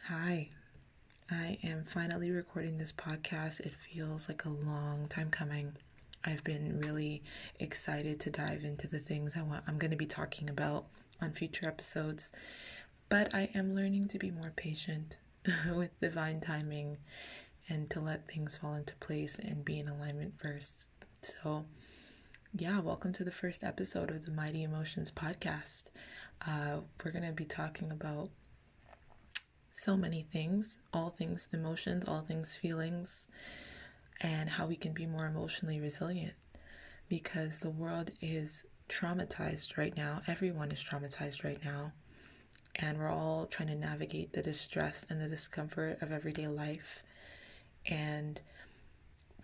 Hi, I am finally recording this podcast. It feels like a long time coming. I've been really excited to dive into the things I'm going to be talking about on future episodes, but I am learning to be more patient with divine timing and to let things fall into place and be in alignment first. So, yeah, welcome to the first episode of the Mighty Emotions podcast. We're going to be talking about so many things, all things emotions, all things feelings, and how we can be more emotionally resilient because the world is traumatized right now. Everyone is traumatized right now, and we're all trying to navigate the distress and the discomfort of everyday life. And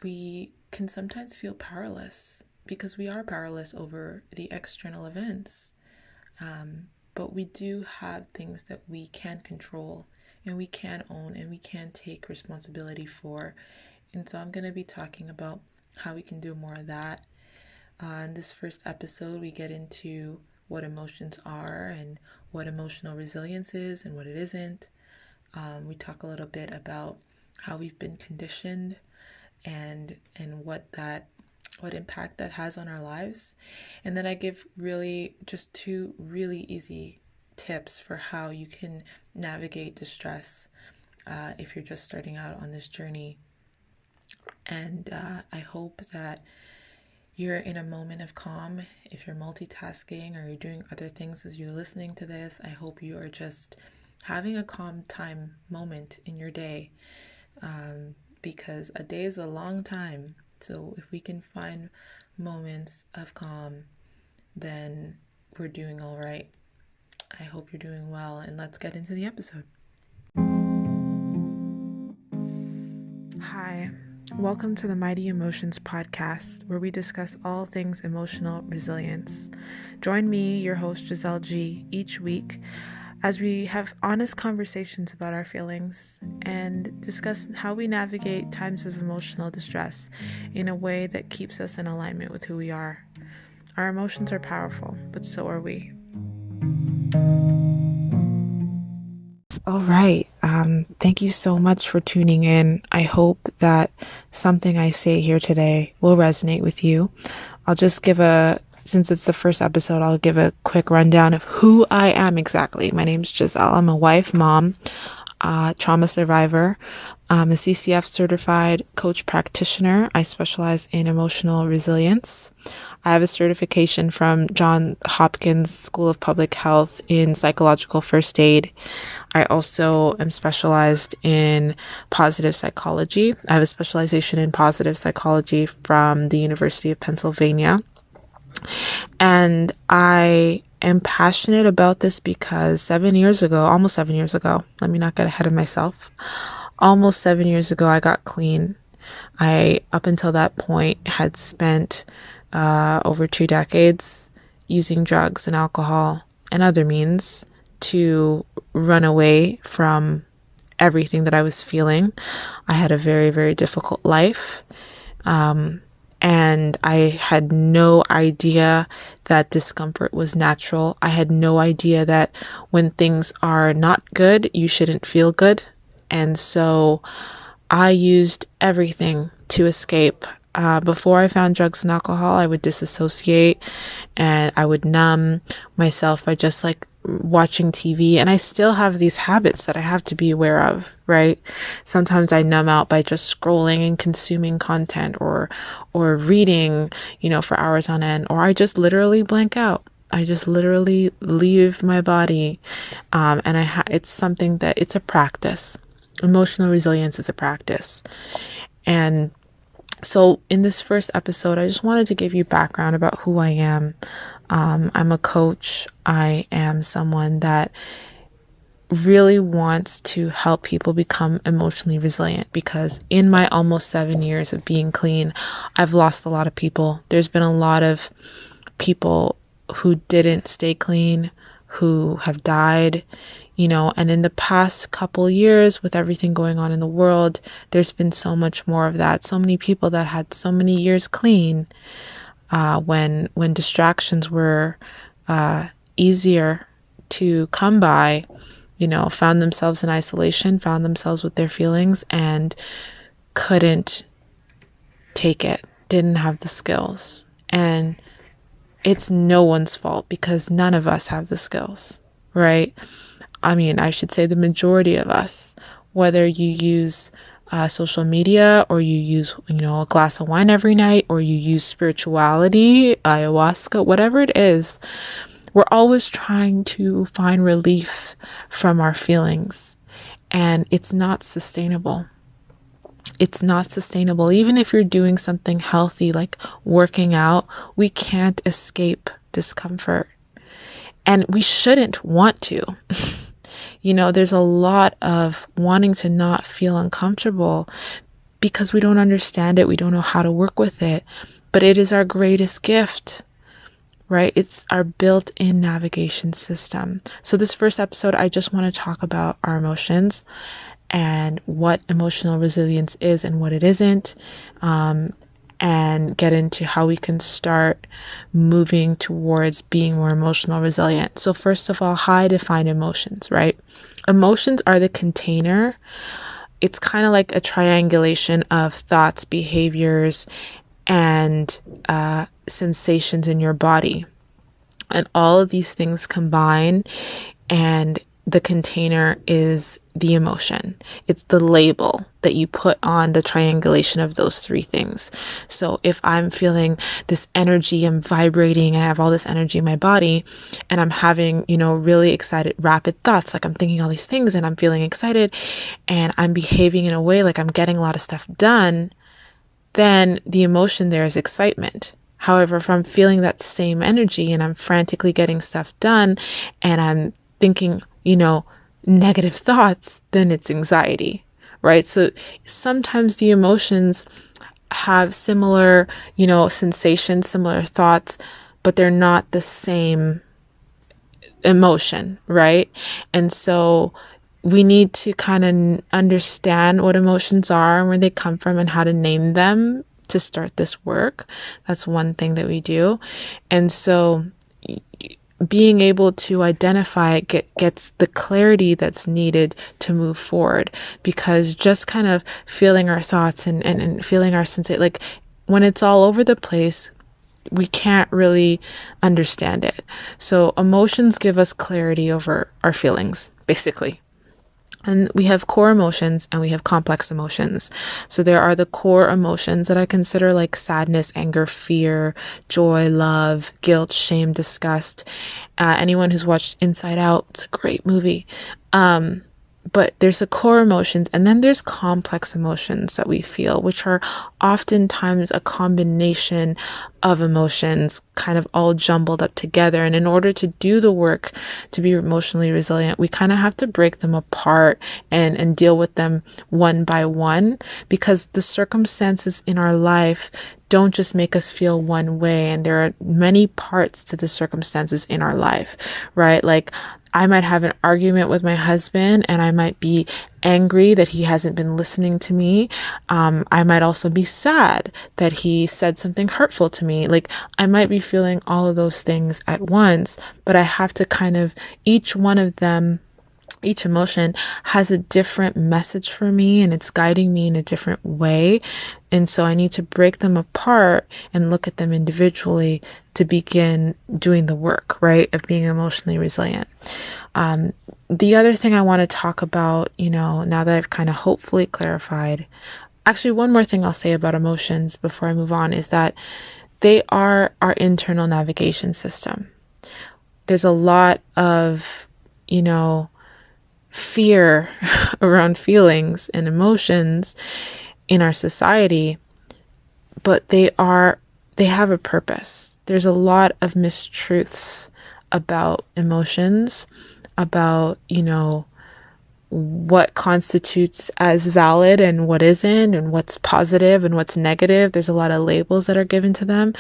we can sometimes feel powerless because we are powerless over the external events. But we do have things that we can control and we can own and we can take responsibility for. And so I'm going to be talking about how we can do more of that. In this first episode, we get into what emotions are and what emotional resilience is and what it isn't. We talk a little bit about how we've been conditioned and what impact that has on our lives. And then I give really just two really easy tips for how you can navigate distress if you're just starting out on this journey. And I hope that you're in a moment of calm. If you're multitasking or you're doing other things as you're listening to this, I hope you are just having a calm time moment in your day, because a day is a long time. So if we can find moments of calm, then we're doing all right. I hope you're doing well, and let's get into the episode. Hi, welcome to the Mighty Emotions podcast, where we discuss all things emotional resilience. Join me, your host Giselle G, each week as we have honest conversations about our feelings and discuss how we navigate times of emotional distress in a way that keeps us in alignment with who we are. Our emotions are powerful, but so are we. All right. Thank you so much for tuning in. I hope that something I say here today will resonate with you. Since it's the first episode, I'll give a quick rundown of who I am exactly. My name's Giselle. I'm a wife, mom, trauma survivor. I'm a CCF certified coach practitioner. I specialize in emotional resilience. I have a certification from Johns Hopkins School of Public Health in psychological first aid. I also am specialized in positive psychology. I have a specialization in positive psychology from the University of Pennsylvania. And I am passionate about this because almost 7 years ago, let me not get ahead of myself. Almost 7 years ago, I got clean. Up until that point, had spent over 2 decades using drugs and alcohol and other means to run away from everything that I was feeling. I had a very, very difficult life. And I had no idea that discomfort was natural. I had no idea that when things are not good, you shouldn't feel good. And so I used everything to escape. Before I found drugs and alcohol, I would disassociate and I would numb myself by just watching TV. And I still have these habits that I have to be aware of, right? Sometimes I numb out by just scrolling and consuming content or reading, for hours on end, or I just literally blank out. I just literally leave my body. It's something that it's a practice. Emotional resilience is a practice. And so in this first episode, I just wanted to give you background about who I am. I'm a coach. I am someone that really wants to help people become emotionally resilient because in my almost 7 years of being clean, I've lost a lot of people. There's been a lot of people who didn't stay clean, who have died, and in the past couple years with everything going on in the world, there's been so much more of that. So many people that had so many years clean, when distractions were easier to come by, found themselves in isolation, found themselves with their feelings and couldn't take it, didn't have the skills. And it's no one's fault because none of us have the skills, right? I mean, I should say the majority of us, whether you use social media or you use, a glass of wine every night or you use spirituality, ayahuasca, whatever it is, we're always trying to find relief from our feelings, and it's not sustainable. It's not sustainable. Even if you're doing something healthy, like working out, we can't escape discomfort, and we shouldn't want to. There's a lot of wanting to not feel uncomfortable because we don't understand it. We don't know how to work with it, but it is our greatest gift, right? It's our built-in navigation system. So this first episode, I just want to talk about our emotions and what emotional resilience is and what it isn't, and get into how we can start moving towards being more emotional resilient. So first of all, how I define emotions, right? Emotions are the container. It's kind of like a triangulation of thoughts, behaviors, and sensations in your body. And all of these things combine, and the container is the emotion. It's the label that you put on the triangulation of those three things. So if I'm feeling this energy, I'm vibrating, I have all this energy in my body, and I'm having, really excited, rapid thoughts, like I'm thinking all these things and I'm feeling excited and I'm behaving in a way like I'm getting a lot of stuff done, then the emotion there is excitement. However, if I'm feeling that same energy and I'm frantically getting stuff done and I'm thinking, negative thoughts, then it's anxiety, right? So sometimes the emotions have similar, sensations, similar thoughts, but they're not the same emotion, right? And so we need to kind of understand what emotions are and where they come from and how to name them to start this work. That's one thing that we do. And so being able to identify it gets the clarity that's needed to move forward, because just kind of feeling our thoughts and feeling our sensation, like when it's all over the place, we can't really understand it. So emotions give us clarity over our feelings, basically. And we have core emotions and we have complex emotions. So there are the core emotions that I consider like sadness, anger, fear, joy, love, guilt, shame, disgust. Anyone who's watched Inside Out, it's a great movie. But there's the core emotions, and then there's complex emotions that we feel, which are oftentimes a combination of emotions kind of all jumbled up together. And in order to do the work to be emotionally resilient, we kind of have to break them apart and deal with them one by one, because the circumstances in our life don't just make us feel one way. And there are many parts to the circumstances in our life, right? Like I might have an argument with my husband and I might be angry that he hasn't been listening to me. I might also be sad that he said something hurtful to me. Like I might be feeling all of those things at once, but I have to kind of, each one of them, each emotion has a different message for me and it's guiding me in a different way. And so I need to break them apart and look at them individually to begin doing the work, right, of being emotionally resilient. The other thing I want to talk about, now that I've kind of hopefully clarified, actually one more thing I'll say about emotions before I move on is that they are our internal navigation system. There's a lot of, fear around feelings and emotions in our society, but they have a purpose. There's a lot of mistruths about emotions, about, what constitutes as valid and what isn't, and what's positive and what's negative. There's a lot of labels that are given to them.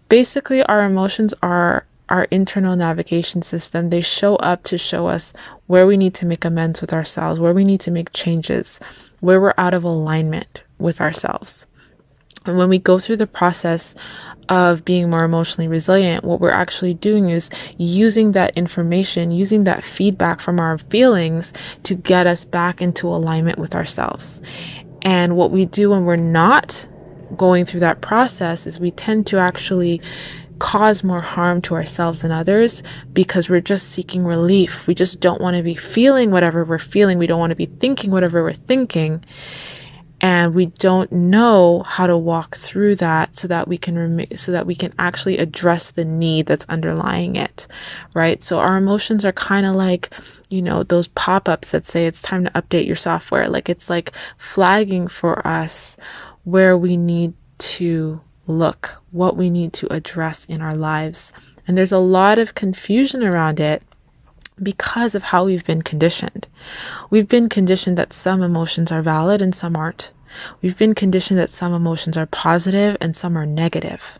Basically, our emotions are our internal navigation system. They show up to show us where we need to make amends with ourselves, where we need to make changes, where we're out of alignment with ourselves. And when we go through the process of being more emotionally resilient, what we're actually doing is using that information, using that feedback from our feelings to get us back into alignment with ourselves. And what we do when we're not going through that process is we tend to actually cause more harm to ourselves and others because we're just seeking relief. We just don't want to be feeling whatever we're feeling. We don't want to be thinking whatever we're thinking. And we don't know how to walk through that so that we can actually address the need that's underlying it, right? So our emotions are kind of like, those pop-ups that say it's time to update your software. Like it's like flagging for us where we need to look, what we need to address in our lives. And there's a lot of confusion around it because of how we've been conditioned. We've been conditioned that some emotions are valid and some aren't. We've been conditioned that some emotions are positive and some are negative.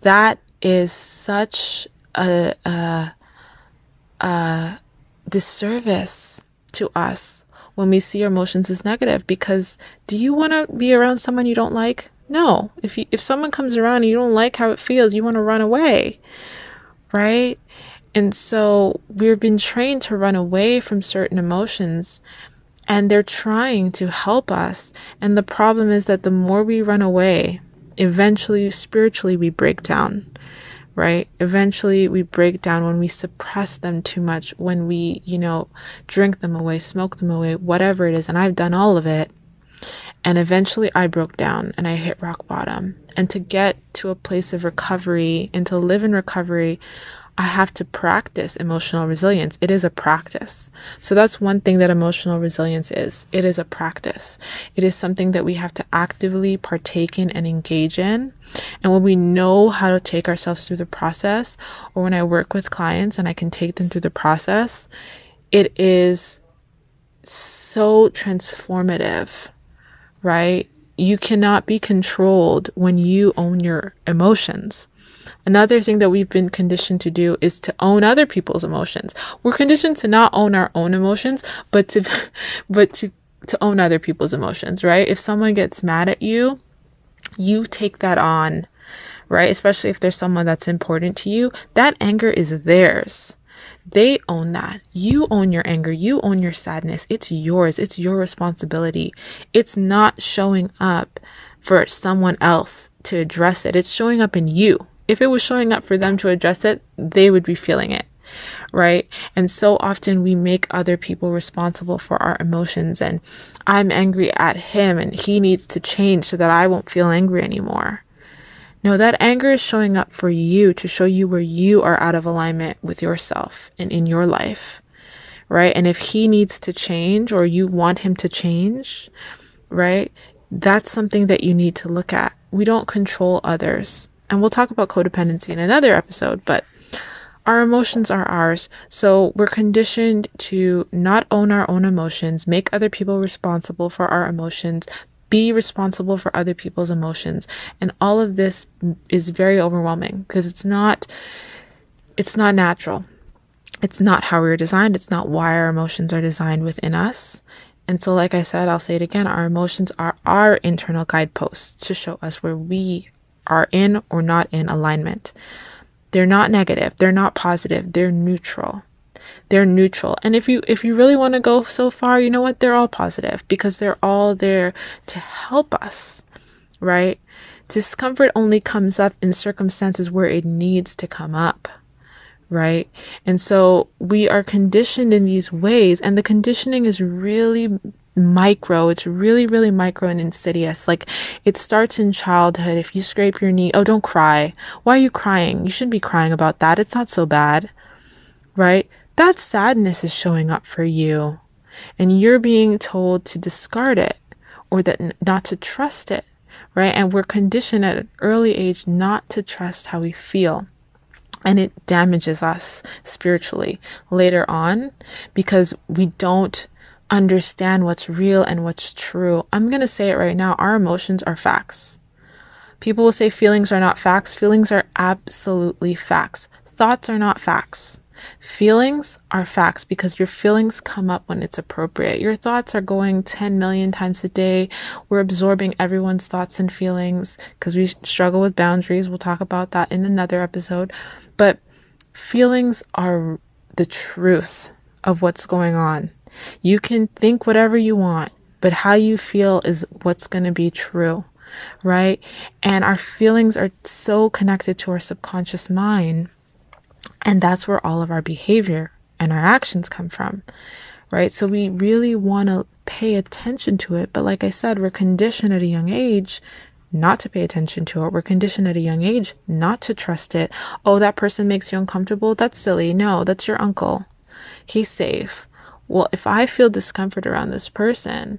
That is such a disservice to us when we see our emotions as negative, because do you want to be around someone you don't like? No. If someone comes around and you don't like how it feels, you want to run away, right? And so we've been trained to run away from certain emotions, and they're trying to help us. And the problem is that the more we run away, eventually, spiritually, we break down, right? Eventually, we break down when we suppress them too much, when we, drink them away, smoke them away, whatever it is. And I've done all of it. And eventually I broke down and I hit rock bottom. And to get to a place of recovery and to live in recovery, I have to practice emotional resilience. It is a practice. So that's one thing that emotional resilience is. It is a practice. It is something that we have to actively partake in and engage in. And when we know how to take ourselves through the process, or when I work with clients and I can take them through the process, it is so transformative, right? You cannot be controlled when you own your emotions. Another thing that we've been conditioned to do is to own other people's emotions. We're conditioned to not own our own emotions, but to own other people's emotions, right? If someone gets mad at you, you take that on, right? Especially if there's someone that's important to you, that anger is theirs. They own that. You own your anger. You own your sadness. It's yours. It's your responsibility. It's not showing up for someone else to address it. It's showing up in you. If it was showing up for them to address it, they would be feeling it, right? And so often we make other people responsible for our emotions, and I'm angry at him and he needs to change so that I won't feel angry anymore. No, that anger is showing up for you to show you where you are out of alignment with yourself and in your life, right? And if he needs to change or you want him to change, right? That's something that you need to look at. We don't control others. And we'll talk about codependency in another episode, but our emotions are ours. So we're conditioned to not own our own emotions, make other people responsible for our emotions, be responsible for other people's emotions. And all of this is very overwhelming because it's not natural. It's not how we were designed. It's not why our emotions are designed within us. And so, like I said, I'll say it again, our emotions are our internal guideposts to show us where we are in or not in alignment. They're not negative. They're not positive. They're neutral. They're neutral. And if you really want to go so far, you know what? They're all positive because they're all there to help us, right? Discomfort only comes up in circumstances where it needs to come up, right? And so we are conditioned in these ways, and the conditioning is really micro. It's really, really micro and insidious. Like it starts in childhood. If you scrape your knee, oh, don't cry. Why are you crying? You shouldn't be crying about that. It's not so bad, right? That sadness is showing up for you, and you're being told to discard it or that not to trust it, right? And we're conditioned at an early age not to trust how we feel. And it damages us spiritually later on because we don't understand what's real and what's true. I'm going to say it right now. Our emotions are facts. People will say feelings are not facts. Feelings are absolutely facts. Thoughts are not facts. Feelings are facts because your feelings come up when it's appropriate. Your thoughts are going 10 million times a day. We're absorbing everyone's thoughts and feelings because we struggle with boundaries. We'll talk about that in another episode. But feelings are the truth of what's going on. You can think whatever you want, but how you feel is what's going to be true, right? And our feelings are so connected to our subconscious mind. And that's where all of our behavior and our actions come from, right? So we really want to pay attention to it. But like I said, we're conditioned at a young age not to pay attention to it. We're conditioned at a young age not to trust it. Oh, that person makes you uncomfortable? That's silly. No, that's your uncle. He's safe. Well, if I feel discomfort around this person,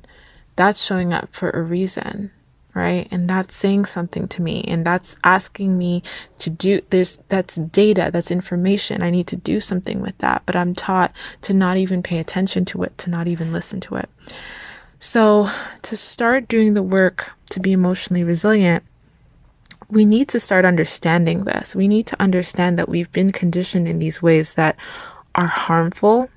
that's showing up for a reason, right? And that's saying something to me, and that's asking me to do that's data, that's information. I need to do something with that, but I'm taught to not even pay attention to it, to not even listen to it. So to start doing the work to be emotionally resilient, we need to start understanding this. We need to understand that we've been conditioned in these ways that are harmful,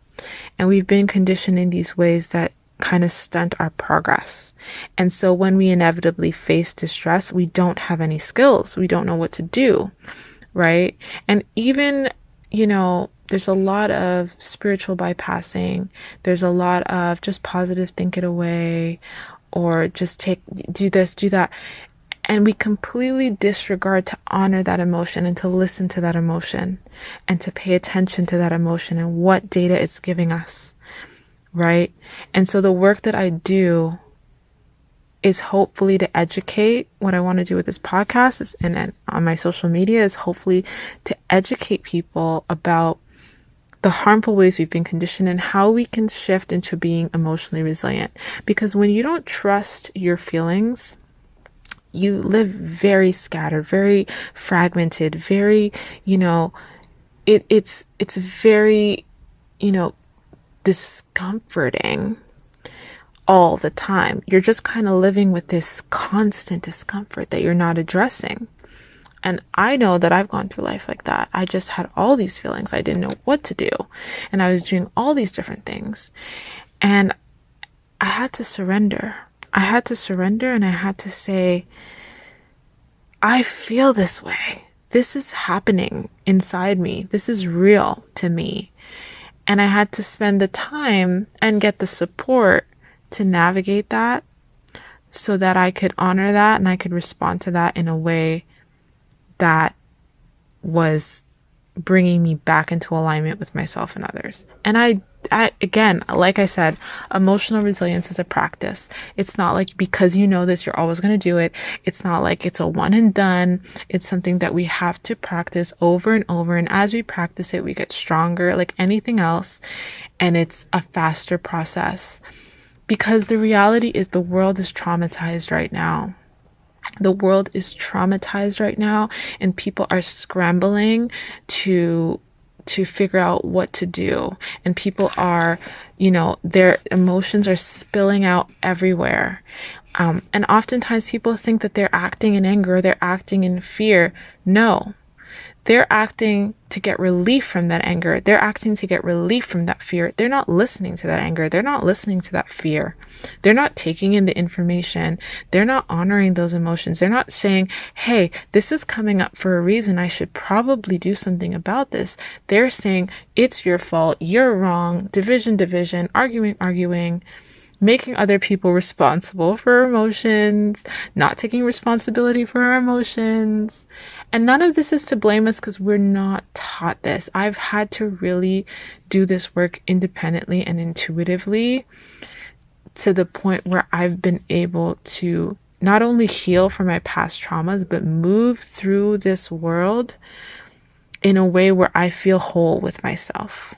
and we've been conditioned in these ways that kind of stunt our progress. And so when we inevitably face distress, we don't have any skills. We don't know what to do, right? And even, there's a lot of spiritual bypassing. There's a lot of just positive think it away, or just do this, do that. And we completely disregard to honor that emotion and to listen to that emotion and to pay attention to that emotion and what data it's giving us. Right? And so the work that I do is hopefully to educate. What I want to do with this podcast and on my social media is hopefully to educate people about the harmful ways we've been conditioned and how we can shift into being emotionally resilient. Because when you don't trust your feelings, you live very scattered, very fragmented, very, it's very, discomforting all the time. You're just kind of living with this constant discomfort that you're not addressing. And I know that I've gone through life like that. I just had all these feelings. I didn't know what to do. And I was doing all these different things. And I had to surrender. And I had to say, I feel this way. This is happening inside me. This is real to me. And I had to spend the time and get the support to navigate that so that I could honor that and I could respond to that in a way that was bringing me back into alignment with myself and others. And I again, like I said, emotional resilience is a practice. It's not like because you know this, you're always going to do it. It's not like it's a one and done. It's something that we have to practice over and over. And as we practice it, we get stronger like anything else. And it's a faster process because the reality is the world is traumatized right now. The world is traumatized right now, and people are scrambling to figure out what to do. And people are, their emotions are spilling out everywhere. And oftentimes people think that they're acting in anger, they're acting in fear. No, they're acting to get relief from that anger. They're acting to get relief from that fear. They're not listening to that anger. They're not listening to that fear. They're not taking in the information. They're not honoring those emotions. They're not saying, hey, this is coming up for a reason. I should probably do something about this. They're saying, it's your fault. You're wrong. Division, arguing, making other people responsible for emotions, not taking responsibility for our emotions. And none of this is to blame us because we're not taught this. I've had to really do this work independently and intuitively to the point where I've been able to not only heal from my past traumas, but move through this world in a way where I feel whole with myself.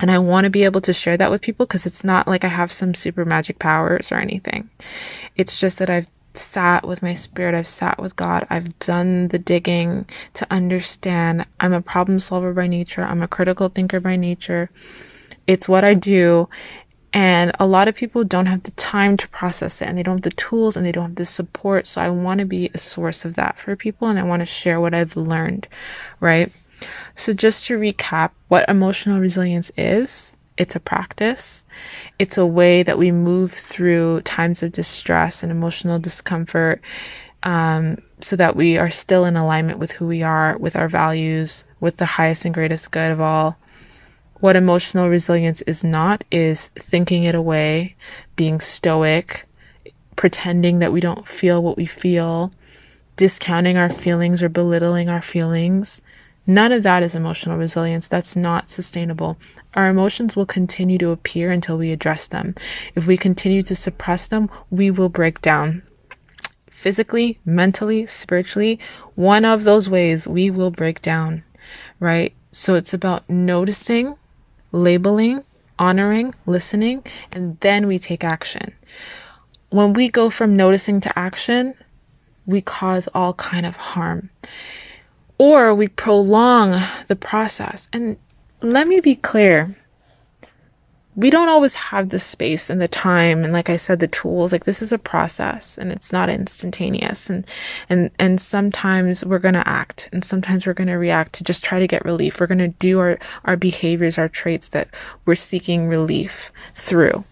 And I want to be able to share that with people because it's not like I have some super magic powers or anything. It's just that I've sat with my spirit. I've sat with God. I've done the digging to understand. I'm a problem solver by nature. I'm a critical thinker by nature. It's what I do. And a lot of people don't have the time to process it, and they don't have the tools, and they don't have the support. So I want to be a source of that for people, and I want to share what I've learned, right? So just to recap, what emotional resilience is, it's a practice. It's a way that we move through times of distress and emotional discomfort, so that we are still in alignment with who we are, with our values, with the highest and greatest good of all. What emotional resilience is not is thinking it away, being stoic, pretending that we don't feel what we feel, discounting our feelings or belittling our feelings. None of that is emotional resilience. That's not sustainable. Our emotions will continue to appear until we address them. If we continue to suppress them, we will break down. Physically, mentally, spiritually, one of those ways we will break down, right? So it's about noticing, labeling, honoring, listening, and then we take action. When we go from noticing to action, we cause all kind of harm, or we prolong the process. And let me be clear, we don't always have the space and the time, and like I said, the tools. Like, this is a process and it's not instantaneous, and sometimes we're going to act, and sometimes we're going to react to just try to get relief. We're going to do our behaviors, our traits that we're seeking relief through,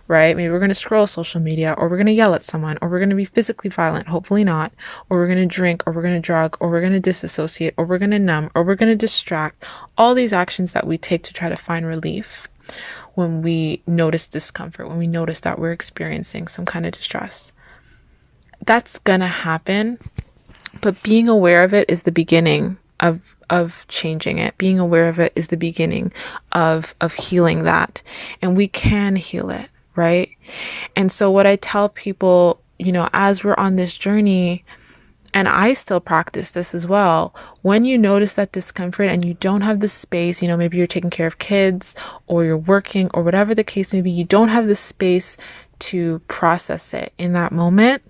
right? Maybe we're going to scroll social media, or we're going to yell at someone, or we're going to be physically violent, hopefully not, or we're going to drink, or we're going to drug, or we're going to disassociate, or we're going to numb, or we're going to distract. All these actions that we take to try to find relief when we notice discomfort, when we notice that we're experiencing some kind of distress. That's going to happen, but being aware of it is the beginning of changing it. Being aware of it is the beginning of healing that. And we can heal it, right? And so what I tell people, as we're on this journey, and I still practice this as well, when you notice that discomfort and you don't have the space, maybe you're taking care of kids or you're working or whatever the case may be, you don't have the space to process it in that moment,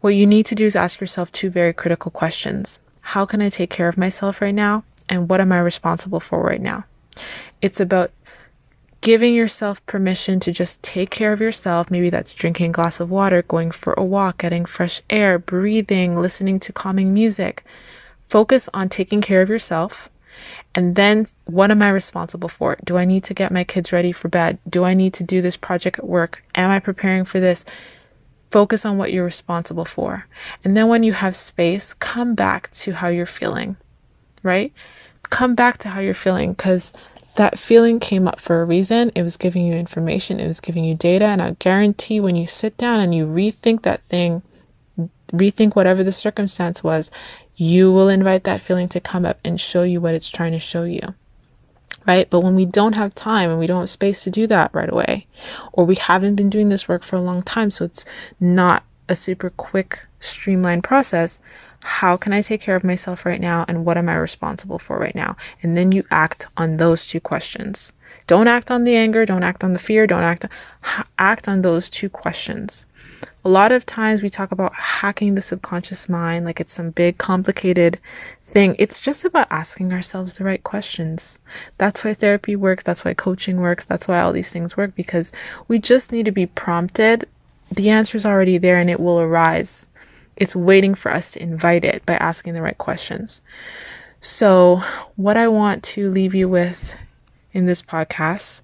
what you need to do is ask yourself two very critical questions. How can I take care of myself right now? And what am I responsible for right now? It's about giving yourself permission to just take care of yourself. Maybe that's drinking a glass of water, going for a walk, getting fresh air, breathing, listening to calming music. Focus on taking care of yourself. And then, what am I responsible for? Do I need to get my kids ready for bed? Do I need to do this project at work? Am I preparing for this? Focus on what you're responsible for. And then when you have space, come back to how you're feeling, right? Come back to how you're feeling, because that feeling came up for a reason. It was giving you information. It was giving you data. And I guarantee when you sit down and you rethink that thing, rethink whatever the circumstance was, you will invite that feeling to come up and show you what it's trying to show you, right? But when we don't have time and we don't have space to do that right away, or we haven't been doing this work for a long time, so it's not a super quick, streamlined process, how can I take care of myself right now, and what am I responsible for right now? And then you act on those two questions. Don't act on the anger, don't act on the fear, act on those two questions. A lot of times we talk about hacking the subconscious mind like it's some big complicated thing. It's just about asking ourselves the right questions. That's why therapy works, that's why coaching works, that's why all these things work, because we just need to be prompted. The answer's already there and it will arise. It's waiting for us to invite it by asking the right questions. So what I want to leave you with in this podcast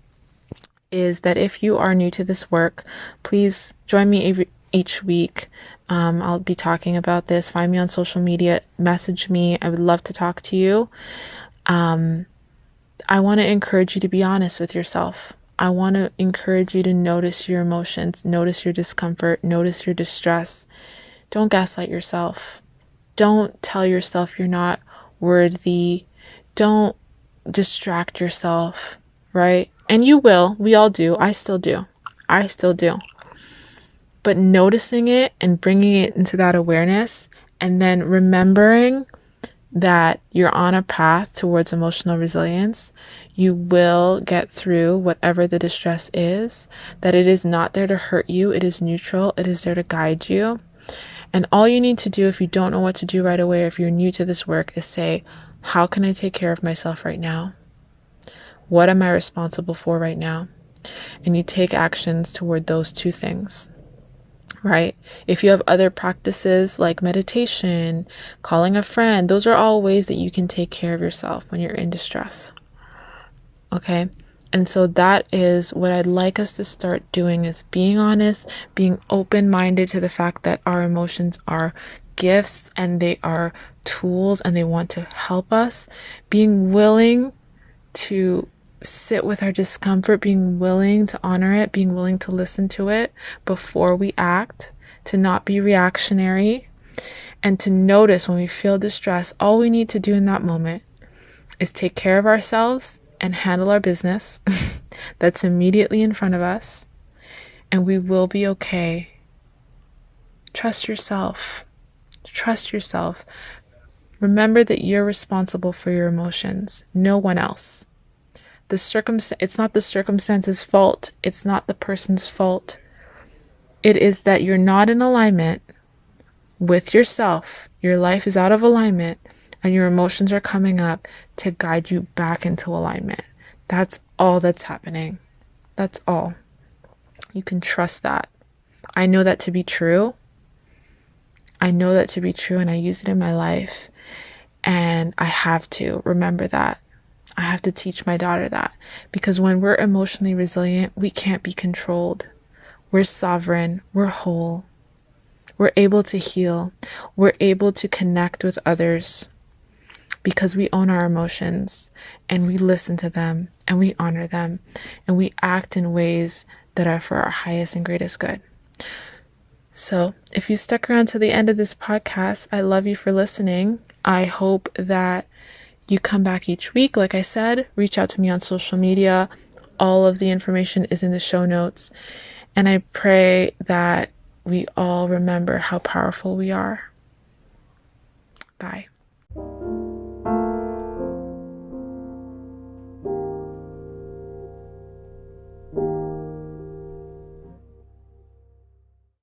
is that if you are new to this work, please join me each week. I'll be talking about this. Find me on social media, message me. I would love to talk to you. I want to encourage you to be honest with yourself. I want to encourage you to notice your emotions, notice your discomfort, notice your distress. Don't gaslight yourself. Don't tell yourself you're not worthy. Don't distract yourself, right? And you will. We all do. I still do. But noticing it and bringing it into that awareness, and then remembering that you're on a path towards emotional resilience, you will get through whatever the distress is, that it is not there to hurt you. It is neutral. It is there to guide you. And all you need to do, if you don't know what to do right away, or if you're new to this work, is say, how can I take care of myself right now? What am I responsible for right now? And you take actions toward those two things, right? If you have other practices like meditation, calling a friend, those are all ways that you can take care of yourself when you're in distress. Okay? And so that is what I'd like us to start doing, is being honest, being open-minded to the fact that our emotions are gifts and they are tools and they want to help us, being willing to sit with our discomfort, being willing to honor it, being willing to listen to it before we act, to not be reactionary, and to notice when we feel distress. All we need to do in that moment is take care of ourselves and handle our business that's immediately in front of us, and we will be okay. Trust yourself. Trust yourself. Remember that you're responsible for your emotions, no one else. It's not the circumstance's fault. It's not the person's fault. It is that you're not in alignment with yourself. Your life is out of alignment, and your emotions are coming up to guide you back into alignment. That's all that's happening. That's all. You can trust that. I know that to be true. And I use it in my life. And I have to remember that. I have to teach my daughter that. Because when we're emotionally resilient, we can't be controlled. We're sovereign. We're whole. We're able to heal. We're able to connect with others because we own our emotions and we listen to them and we honor them and we act in ways that are for our highest and greatest good. So if you stuck around to the end of this podcast, I love you for listening. I hope that you come back each week. Like I said, reach out to me on social media. All of the information is in the show notes. And I pray that we all remember how powerful we are. Bye.